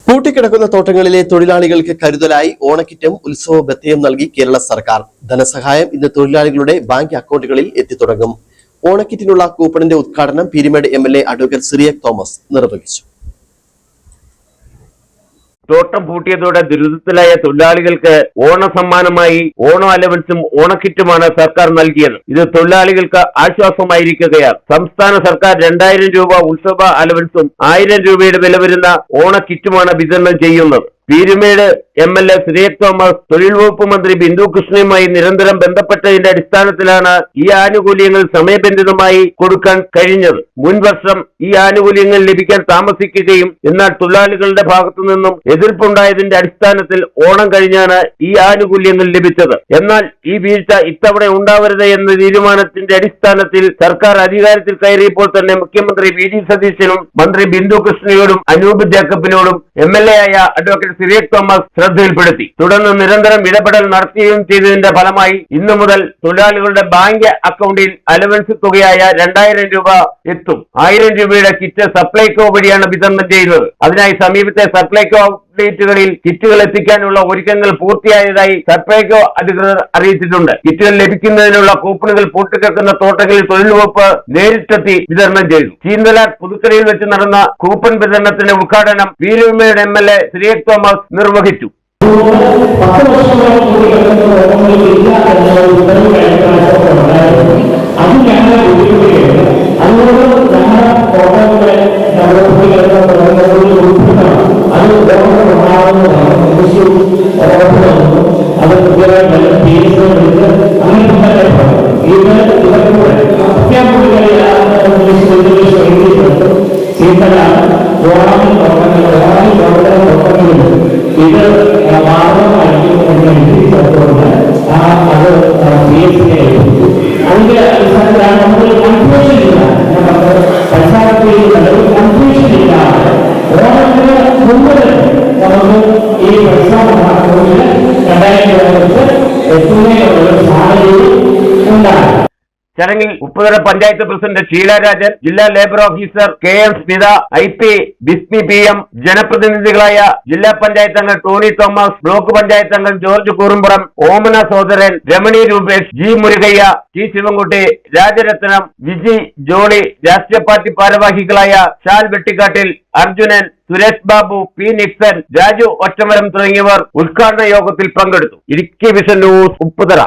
പൂട്ടിക്കിടക്കുന്ന തോട്ടങ്ങളിലെ തൊഴിലാളികൾക്ക് കരുതലായി ഓണക്കിറ്റും ഉത്സവ ഭത്തയും നൽകി കേരള സർക്കാർ. ധനസഹായം ഇന്ന് തൊഴിലാളികളുടെ ബാങ്ക് അക്കൗണ്ടുകളിൽ എത്തിത്തുടങ്ങും. ഓണക്കിറ്റിനുള്ള കൂപ്പണിന്റെ ഉദ്ഘാടനം പീരുമേട് MLA അഡ്വക്കേറ്റ് സിറിയക് തോമസ് നിർവഹിച്ചു. തോട്ടം പൂട്ടിയതോടെ ദുരിതത്തിലായ തൊഴിലാളികൾക്ക് ഓണസമ്മാനമായി ഓണം അലവൻസും ഓണക്കിറ്റുമാണ് സർക്കാർ നൽകിയത്. ഇത് തൊഴിലാളികൾക്ക് ആശ്വാസമായിരിക്കുകയാണ്. സംസ്ഥാന സർക്കാർ 2000 രൂപ ഉത്സവ അലവൻസും 1000 രൂപയുടെ വില വരുന്ന ഓണക്കിറ്റുമാണ് വിതരണം ചെയ്യുന്നത്. പീരുമേട് MLA സിറിയക് തോമസ് തൊഴിൽ വകുപ്പ് മന്ത്രി ബിന്ദു കൃഷ്ണയുമായി നിരന്തരം ബന്ധപ്പെട്ടതിന്റെ അടിസ്ഥാനത്തിലാണ് ഈ ആനുകൂല്യങ്ങൾ സമയബന്ധിതമായി കൊടുക്കാൻ കഴിഞ്ഞത്. മുൻ വർഷം ഈ ആനുകൂല്യങ്ങൾ ലഭിക്കാൻ താമസിക്കുകയും എന്നാൽ തൊഴിലാളികളുടെ ഭാഗത്തു നിന്നും എതിർപ്പുണ്ടായതിന്റെ അടിസ്ഥാനത്തിൽ ഓണം കഴിഞ്ഞാണ് ഈ ആനുകൂല്യങ്ങൾ ലഭിച്ചത്. എന്നാൽ ഈ വീഴ്ച ഇത്തവണ ഉണ്ടാവരുത് എന്ന തീരുമാനത്തിന്റെ അടിസ്ഥാനത്തിൽ സർക്കാർ അധികാരത്തിൽ കയറിയപ്പോൾ തന്നെ മുഖ്യമന്ത്രി VD സതീശനും മന്ത്രി ബിന്ദു കൃഷ്ണയോടും അനൂപ് ജേക്കബിനോടും MLA ആയ അഡ്വക്കേറ്റ് സിറിയക് തോമസ് ശ്രദ്ധയിൽപ്പെടുത്തി. തുടർന്ന് നിരന്തരം ഇടപെടൽ നടത്തുകയും ചെയ്തതിന്റെ ഫലമായി ഇന്നു മുതൽ തൊഴിലാളികളുടെ ബാങ്ക് അക്കൗണ്ടിൽ അലവൻസ് തുകയായ 2000 രൂപ എത്തും. 1000 രൂപയുടെ കിറ്റ് സപ്ലൈകോ വഴിയാണ് വിതരണം ചെയ്യുന്നത്. അതിനായി സമീപത്തെ സപ്ലൈകോ ഔട്ട്ലെറ്റുകളിൽ കിറ്റുകൾ എത്തിക്കാനുള്ള ഒരുക്കങ്ങൾ പൂർത്തിയായതായി സപ്ലൈകോ അധികൃതർ അറിയിച്ചിട്ടുണ്ട്. കിറ്റുകൾ ലഭിക്കുന്നതിനുള്ള കൂപ്പണുകൾ പൂട്ടിക്കിടക്കുന്ന തോട്ടങ്ങളിൽ തൊഴിൽ വകുപ്പ് നേരിട്ടെത്തി വിതരണം ചെയ്തു. ചീന്തലാർ പുതുക്കടയിൽ വെച്ച് നടന്ന കൂപ്പൺ വിതരണത്തിന്റെ ഉദ്ഘാടനം പീരുമേട് MLA സിറിയക് തോമസ് നിർവഹിച്ചു. ചടങ്ങിൽ ഉപ്പുതറ പഞ്ചായത്ത് പ്രസിഡന്റ് ഷീല രാജൻ, ജില്ലാ labour officer KM Smitha, IP Bismi PM, ജനപ്രതിനിധികളായ ജില്ലാ പഞ്ചായത്ത് അംഗം ടോണി തോമസ്, ബ്ലോക്ക് പഞ്ചായത്ത് അംഗം ജോർജ് കൂറുംപുറം, ഓമന സോദരൻ, രമണി രൂപേഷ്, G മുരുകയ്യ, T ശിവൻകുട്ടി, രാജരത്നം, വിജി ജോളി, രാഷ്ട്രീയ പാർട്ടി ഭാരവാഹികളായ ഷാൽ വെട്ടിക്കാട്ടിൽ, അർജുനൻ, സുരേഷ് ബാബു, P നിക്സൺ, രാജു ഒറ്റമരം തുടങ്ങിയവർ ഉദ്ഘാടന യോഗത്തിൽ പങ്കെടുത്തു. Idukki vision news, Upputhara.